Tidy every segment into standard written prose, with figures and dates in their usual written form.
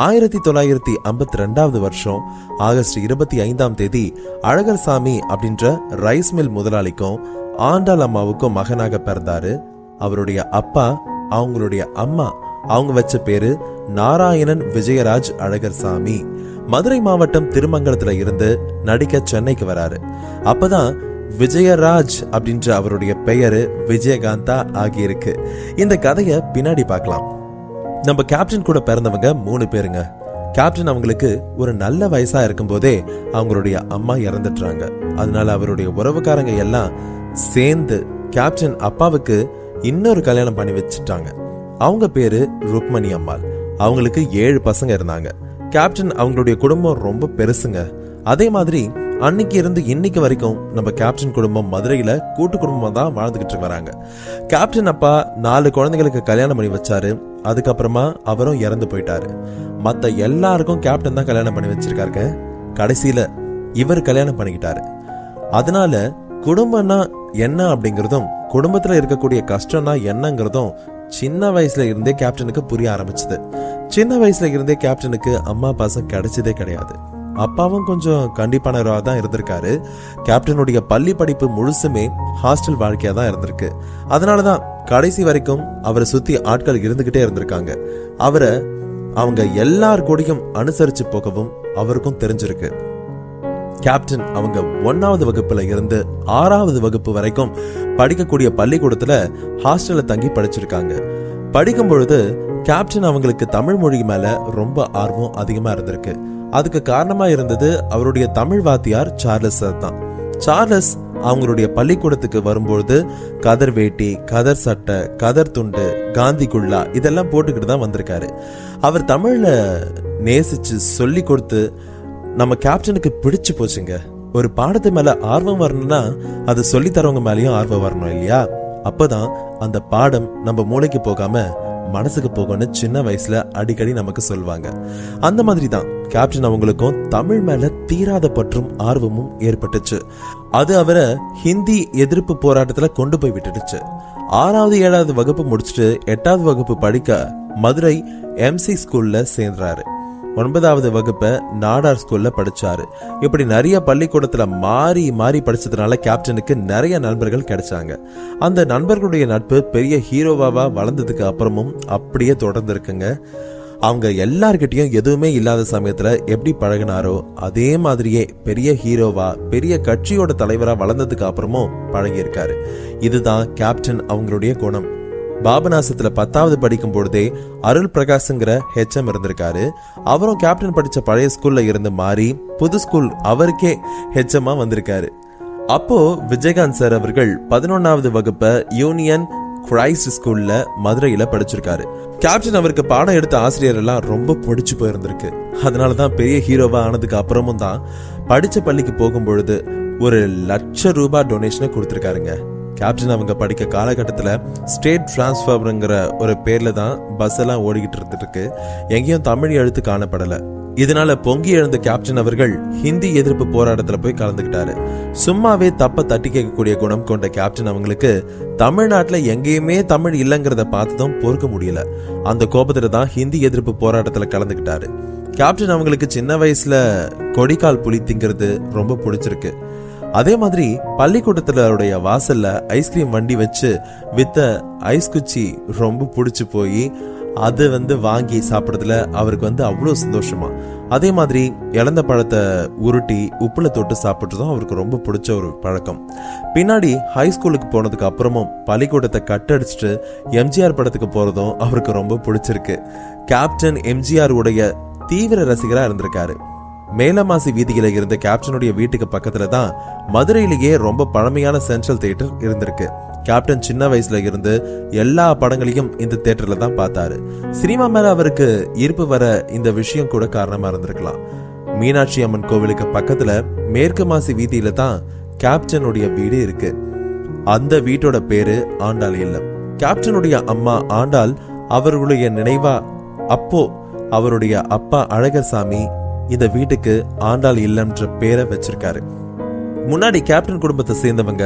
1952 வருஷம் ஆகஸ்ட் 25 அழகர் சாமி அப்படின்ற ரைஸ் மில் முதலாளிக்கும் ஆண்டாள் அம்மாவுக்கும் மகனாக பிறந்தாரு. அவருடைய அப்பா அவங்களுடைய அம்மா அவங்க வச்ச பேரு நாராயணன் விஜயராஜ் அழகர் சாமி. மதுரை மாவட்டம் திருமங்கலத்துல இருந்து நடிக்க சென்னைக்கு வராரு. அப்பதான் விஜயராஜ் அப்படின்ற அவருடைய பெயரு விஜயகாந்தா ஆகியிருக்கு. இந்த கதையை பின்னாடி பார்க்கலாம். நம்ம கேப்டன் கூட பிறந்தவங்க 3 பேருங்க. கேப்டன் அவங்களுக்கு ஒரு நல்ல வயசா இருக்கும் போதே அவங்களுடைய அம்மா இறந்துட்டாங்க. அதனால அவருடைய உறவுக்காரங்க எல்லாம் சேர்ந்து கேப்டன் அப்பாவுக்கு இன்னொரு கல்யாணம் பண்ணி வச்சுட்டாங்க. அவங்க பேரு ருக்மணி அம்மாள். அவங்களுக்கு 7 பசங்க இருந்தாங்க. கேப்டன் அவங்களுடைய குடும்பம் ரொம்ப பெருசுங்க. அதே மாதிரி அன்னைக்கு இருந்து இன்னைக்கு வரைக்கும் நம்ம கேப்டன் குடும்பம் மதுரையில கூட்டு குடும்பமா தான் வாழ்ந்துகிட்டு வராங்க. கேப்டன் அப்பா 4 குழந்தைகளுக்கு கல்யாணம் பண்ணி வச்சாரு. அதுக்கப்புறமா அவரும் இறந்து போயிட்டாரு. மத்த எல்லாருக்கும் கேப்டன் தான் கல்யாணம் பண்ணி வச்சிருக்காருங்க. கடைசியில இவர் கல்யாணம் பண்ணிக்கிட்டாரு. அதனால குடும்பம்னா என்ன அப்படிங்கறதும் குடும்பத்துல இருக்கக்கூடிய கஷ்டம்னா என்னங்கிறதும் சின்ன வயசுல இருந்தே கேப்டனுக்கு புரிய ஆரம்பிச்சது. சின்ன வயசுல இருந்தே கேப்டனுக்கு அம்மா பாசம் கிடைச்சதே கிடையாது. அப்பாவும் கொஞ்சம் கண்டிப்பானவராக தான் இருந்திருக்காரு. கேப்டனுடைய பள்ளி படிப்பு முழுசுமே ஹாஸ்டல் வாழ்க்கையா தான் இருந்திருக்கு. அதனாலதான் கடைசி வரைக்கும் அவரை சுத்தி ஆட்கள் இருந்துகிட்டே இருந்திருக்காங்க. அவரை அவங்க எல்லார் கூடயும் அனுசரிச்சு போகவும் அவருக்கும் தெரிஞ்சிருக்கு. கேப்டன் அவங்க 1வது வகுப்புல இருந்து 6வது வகுப்பு வரைக்கும் படிக்கக்கூடிய பள்ளிக்கூடத்துல ஹாஸ்டல்ல தங்கி படிச்சிருக்காங்க. படிக்கும் பொழுது கேப்டன் அவங்களுக்கு தமிழ் மொழி மேல ரொம்ப ஆர்வம் அதிகமா இருந்திருக்கு. அதுக்கு காரணமா இருந்தது அவருடைய தமிழ் வாத்தியார் சார்லஸ் தான். சார்லஸ் அவங்களுடைய பள்ளிக்கூடத்துக்கு வரும்பொழுது கதர் வேட்டி, கதர் சட்டை, கதர் துண்டு, காந்தி குள்ளா இதெல்லாம் போட்டுக்கிட்டு தான் வந்திருக்காரு. அவர் தமிழ்ல நேசிச்சு சொல்லி கொடுத்து நம்ம கேப்டனுக்கு பிடிச்சு போச்சுங்க. ஒரு பாடத்து மேல ஆர்வம் வரணும்னா அது சொல்லி தரவங்க மேலயும் ஆர்வம் வரணும் இல்லையா? அப்பதான் அந்த பாடம் நம்ம மூளைக்கு போகாம மனசுக்கு போகணும்னு சின்ன வயசுல அடிக்கடி நமக்கு சொல்லுவாங்க. அந்த மாதிரி தான் கேப்டன் அவங்களுக்கும் தமிழ் மேல தீராத பற்றும் ஆர்வமும் ஏற்பட்டுச்சு. அது அவரை ஹிந்தி எதிர்ப்பு போராட்டத்துல கொண்டு போய் விட்டுடுச்சு. 6வது 7வது வகுப்பு முடிச்சுட்டு 8வது வகுப்பு படிக்க மதுரை MC ஸ்கூல்ல சேர்ந்தாரு. 9வது வகுப்பை நாடார் ஸ்கூல்ல படிச்சாரு. இப்படி நிறைய பள்ளிக்கூடத்துல மாறி மாறி படிச்சதுனால கேப்டனுக்கு நிறைய நண்பர்கள் கிடைச்சாங்க. அந்த நண்பர்களுடைய நட்பு பெரிய ஹீரோவா வளர்ந்ததுக்கு அப்புறமும் அப்படியே தொடர்ந்து இருக்குங்க. அவங்க எல்லார்கிட்டையும் எதுவுமே இல்லாத சமயத்துல எப்படி பழகினாரோ அதே மாதிரியே பெரிய ஹீரோவா பெரிய கட்சியோட தலைவரா வளர்ந்ததுக்கு அப்புறமும் பழகி இருக்காரு. இதுதான் கேப்டன் அவங்களுடைய குணம். பாபநாசத்துல 10வது படிக்கும் பொழுதே அருள் பிரகாஷ்ங்கிற HM இருந்திருக்காரு. அவரும் கேப்டன் படிச்ச பழைய ஸ்கூல்ல இருந்து மாறி புது ஸ்கூல் அவருக்கே HM வந்திருக்காரு. அப்போ விஜயகாந்த் சார் அவர்கள் 11வது வகுப்ப யூனியன் கிரைஸ்ட் ஸ்கூல்ல மதுரையில படிச்சிருக்காரு. கேப்டன் அவருக்கு பாடம் எடுத்த ஆசிரியர் எல்லாம் ரொம்ப பிடிச்சு போயிருந்திருக்கு. அதனாலதான் பெரிய ஹீரோவா ஆனதுக்கு அப்புறமும் தான் படிச்ச பள்ளிக்கு போகும் பொழுது 1,00,000 ரூபாய் டொனேஷனை கொடுத்திருக்காருங்க. கேப்டன் அவங்க படிக்க காலகட்டத்துல ஸ்டேட் டிரான்ஸ்ஃபர்ங்கிற ஒரு பேர்ல தான் பஸ் எல்லாம் ஓடிக்கிட்டு இருந்துருக்கு. எங்கேயும் தமிழ் எழுத்து காணப்படல. இதனால பொங்கி எழுந்த கேப்டன் அவர்கள் ஹிந்தி எதிர்ப்பு போராட்டத்துல போய் கலந்துக்கிட்டாரு. சும்மாவே தப்ப தட்டி கேட்கக்கூடிய குணம் கொண்ட கேப்டன் அவங்களுக்கு தமிழ்நாட்டுல எங்கேயுமே தமிழ் இல்லைங்கிறத பார்த்ததும் பொறுக்க முடியல. அந்த கோபத்துல தான் ஹிந்தி எதிர்ப்பு போராட்டத்துல கலந்துக்கிட்டாரு. கேப்டன் அவங்களுக்கு சின்ன வயசுல கொடிக்கால் புலி திங்கிறது ரொம்ப பிடிச்சிருக்கு. அதே மாதிரி பள்ளிக்கூடத்துல வாசல்ல ஐஸ்கிரீம் வண்டி வச்சு வித்த ஐஸ் குச்சி ரொம்ப பிடிச்சு போய் அது வாங்கி சாப்பிடுறதுல அவருக்கு அவ்வளோ சந்தோஷமா. அதே மாதிரி இழந்த பழத்தை உருட்டி உப்புல தொட்டு சாப்பிட்றதும் அவருக்கு ரொம்ப பிடிச்ச ஒரு பழக்கம். பின்னாடி ஹை ஸ்கூலுக்கு போனதுக்கு அப்புறமும் பள்ளிக்கூடத்தை கட்டடிச்சுட்டு MGR படத்துக்கு போறதும் அவருக்கு ரொம்ப பிடிச்சிருக்கு. கேப்டன் MGR உடைய தீவிர ரசிகரா இருந்திருக்காரு. மேலமாசி வீதியில இருந்த கேப்டனுடைய வீட்டுக்கு பக்கத்துல தான் மதுரையிலேயே ரொம்ப பழமையான சென்ட்ரல் தியேட்டர் இருந்திருக்கு. கேப்டன் சின்ன வயசுல இருந்து எல்லா படங்களையும் இந்த தியேட்டர்ல தான் பார்த்தாரு. சினிமா மேல அவருக்கு ஈர்ப்பு வர இந்த விஷயம் கூட காரணமா இருந்திருக்கலாம். மீனாட்சி அம்மன் கோவிலுக்கு பக்கத்துல மேற்கு மாசி வீதியில தான் கேப்டனுடைய வீடு இருக்கு. அந்த வீட்டோட பேரு ஆண்டாள் இல்லம். கேப்டனுடைய அம்மா ஆண்டாள் அவர்களுடைய நினைவா அப்போ அவருடைய அப்பா அழகர் சாமி இந்த வீட்டுக்கு ஆண்டாள் இல்லம்ன்ற பேரை வச்சிருக்காரு. முன்னாடி கேப்டன் குடும்பத்தை சேர்ந்தவங்க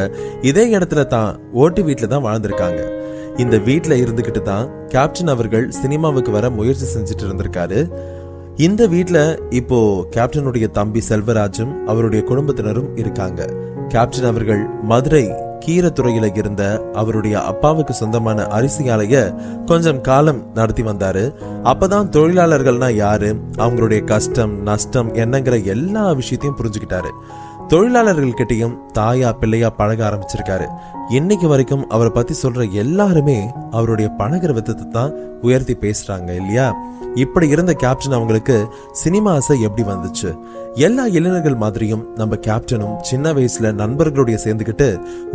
இதே இடத்துல தான் ஓட்டு வீட்டுல தான் வாழ்ந்திருக்காங்க. இந்த வீட்டுல இருந்துகிட்டு தான் கேப்டன் அவர்கள் சினிமாவுக்கு வர முயற்சி செஞ்சுட்டு இருந்திருக்காரு. இந்த வீட்ல இப்போ கேப்டனுடைய தம்பி செல்வராஜும் அவருடைய குடும்பத்தினரும் இருக்காங்க. கேப்டன் அவர்கள் மதுரை கீரத்துறையில இருந்த அவருடைய அப்பாவுக்கு சொந்தமான அரிசி ஆலைய கொஞ்சம் காலம் நடத்தி வந்தாரு. அப்பதான் தொழிலாளர்கள்னா யாரு, அவங்களுடைய கஷ்டம் நஷ்டம் என்னங்கிற எல்லா விஷயத்தையும் புரிஞ்சுக்கிட்டாரு. தொழிலாளர்கள் கிட்டையும் தாயா பிள்ளையா பழக ஆரம்பிச்சிருக்காரு. இன்னைக்கு வரைக்கும் அவரை பத்தி சொல்ற எல்லாருமே அவருடைய பழகிற விதத்தை தான் உயர்த்தி பேசுறாங்க இல்லையா? இப்படி இருந்த கேப்டன் அவங்களுக்கு சினிமா ஆசை எப்படி வந்துச்சு? எல்லா இளைஞர்கள் மாதிரியும் நம்ம கேப்டனும் சின்ன வயசுல நண்பர்களுடைய சேர்ந்துக்கிட்டு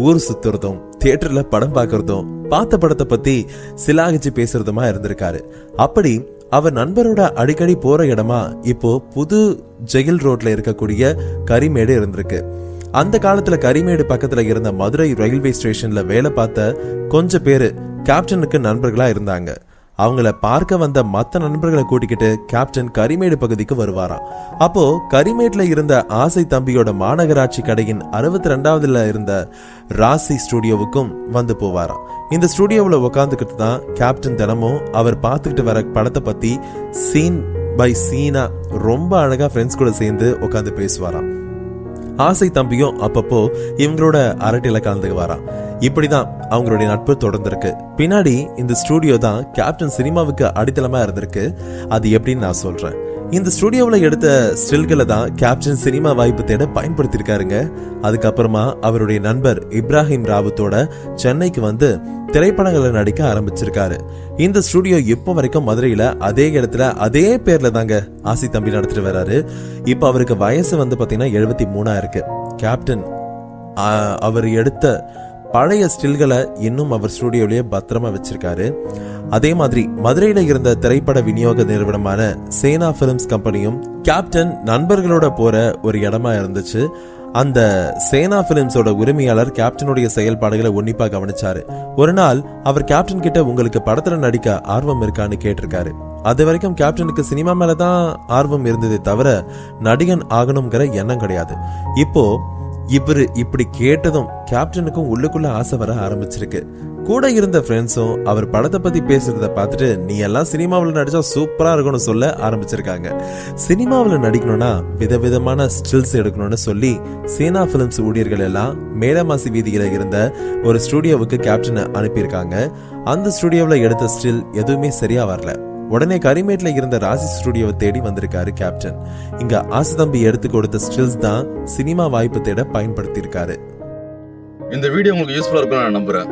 ஊர் சுத்துறதும் தியேட்டர்ல படம் பார்க்கறதும் பார்த்த படத்தை பத்தி சிலாகிச்சு பேசுறதுமா இருந்திருக்காரு. அப்படி அவர் நண்பரோட அடிக்கடி போற இடமா இப்போ புது ஜெயில் ரோட்ல இருக்கக்கூடிய கரிமேடு இருந்திருக்கு. அந்த காலத்துல கரிமேடு பக்கத்துல இருந்த மதுரை ரயில்வே ஸ்டேஷன்ல வேலை பார்த்த கொஞ்சம் பேரு கேப்டனுக்கு நண்பர்களா இருந்தாங்க. அவங்கள பார்க்க வந்த மத்த நண்பர்களை கூட்டிக்கிட்டு கேப்டன் கரிமேடு பகுதிக்கு வருவாராம். அப்போ கரிமேட்ல இருந்த ஆசை தம்பியோட மாநகராட்சி கடையின் 62வதுல இருந்த ராசி ஸ்டுடியோவுக்கும் வந்து போவாராம். இந்த ஸ்டுடியோவில் உட்காந்துக்கிட்டு தான் கேப்டன் தினமும் அவர் பார்த்துக்கிட்டு வர படத்தை பத்தி சீன் பை சீனா ரொம்ப அழகா ஃப்ரெண்ட்ஸ் கூட சேர்ந்து உட்காந்து பேசுவாராம். ஆசை தம்பியும் அப்பப்போ இவங்களோட அரட்டையில கலந்துக்குவாராம். இப்படிதான் அவங்களுடைய நட்பு தொடர்ந்திருக்கு. பின்னாடி இந்த ஸ்டுடியோ தான் கேப்டன் சினிமாவுக்கு அடித்தளமா இருந்திருக்கு. அது எப்படின்னு நான் சொல்றேன். இந்த ஸ்டுடியோவில் எடுத்த ஸ்டில்களை தான் கேப்டன் சினிமா வாய்ப்பு தேட பயன்படுத்தியிருக்காருங்க. அதுக்கப்புறமா அவருடைய நண்பர் இப்ராஹிம் ராவுத்தோட சென்னைக்கு வந்து திரைப்படங்களை நடிக்க ஆரம்பிச்சிருக்காரு. இந்த ஸ்டுடியோ இப்போ வரைக்கும் மதுரையில அதே இடத்துல அதே பேர்ல தாங்க ஆசி தம்பி நடத்திட்டு வர்றாரு. இப்போ அவருக்கு வயசு வந்து பாத்தீங்கன்னா 73 இருக்கு. கேப்டன் அவர் எடுத்த பழைய ஸ்டில்களை இன்னும் அவர் ஸ்டுடியோலயே பத்திரமா வச்சிருக்காரு. அதே மாதிரி மதுரையில இருந்த திரைப்பட விநியோக நிறுவனமான சேனா பிலிம்ஸ் கம்பெனியும் கேப்டன் நண்பர்களோட போற ஒரு இடமா இருந்துச்சு. அந்த சேனா பிலிம்ஸோட உரிமையாளர் கேப்டனுடைய செயல்பாடுகளை உன்னிப்பா கவனிச்சாரு. ஒரு நாள் அவர் கேப்டன் கிட்ட உங்களுக்கு படத்துல நடிக்க ஆர்வம் இருக்கான்னு கேட்டிருக்காரு. அது வரைக்கும் கேப்டனுக்கு சினிமா மேலதான் ஆர்வம் இருந்ததே தவிர நடிகன் ஆகணுங்கிற எண்ணம் கிடையாது. இப்போ இவரு இப்படி கேட்டதும் கேப்டனுக்கும் உள்ளுக்குள்ள ஆசை வர ஆரம்பிச்சிருக்கு. கூட இருந்த ஃப்ரெண்ட்ஸும் அவர் படத்தை பத்தி பேசுறத பார்த்துட்டு நீ எல்லாம் சினிமாவில் நடிச்சா சூப்பரா இருக்கும்னு சொல்ல ஆரம்பிச்சிருக்காங்க. சினிமாவில் நடிக்கணும்னா விதவிதமான ஸ்டில்ஸ் எடுக்கணும்னு சொல்லி சேனா பிலிம்ஸ் ஊழியர்கள் எல்லாம் மேலமாசி வீதியில இருந்த ஒரு ஸ்டுடியோவுக்கு கேப்டனை அனுப்பியிருக்காங்க. அந்த ஸ்டுடியோவில் எடுத்த ஸ்டில் எதுவுமே சரியா வரல. உடனே கரிமேட்ல இருந்த ராசி ஸ்டுடியோவை தேடி வந்திருக்காரு கேப்டன். இங்க ஆசை தம்பி எடுத்து கொடுத்த ஸ்டில்ஸ் தான் சினிமா வாய்ப்பு தேட பயன்படுத்தி இருக்காரு. இந்த வீடியோ உங்களுக்கு யூஸ்ஃபுல்லா இருக்கும் நான் நம்புறேன்.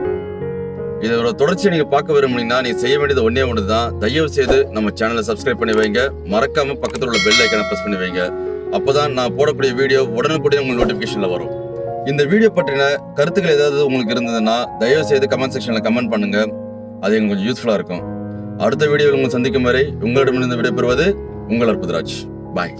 இதோட தொடர்ச்சியை நீங்க பார்க்க விரும்புனீங்கன்னா நீங்க செய்ய வேண்டியது ஒன்னே ஒன்று தான். தயவு செய்து நம்ம சேனலை சப்ஸ்கிரைப் பண்ணி வைங்க. மறக்காம பக்கத்தில் உள்ள பெல் ஐக்கனை பிரஸ் பண்ணி வைங்க. அப்பதான் நான் போடக்கூடிய வீடியோ உடனுக்குடன் உங்களுக்கு நோட்டிபிகேஷன்ல வரும். இந்த வீடியோ பற்றின கருத்துக்கள் ஏதாவது உங்களுக்கு இருந்ததுன்னா தயவு செய்து கமெண்ட் செக்ஷன்ல கமெண்ட் பண்ணுங்க. அது எனக்கு கொஞ்சம் யூஸ்ஃபுல்லா இருக்கும். அடுத்த வீடியோவில் உங்களை சந்திக்கும் வரை உங்களிடமிருந்து விடைபெறுவது உங்கள் அற்புதராஜ். பாய்.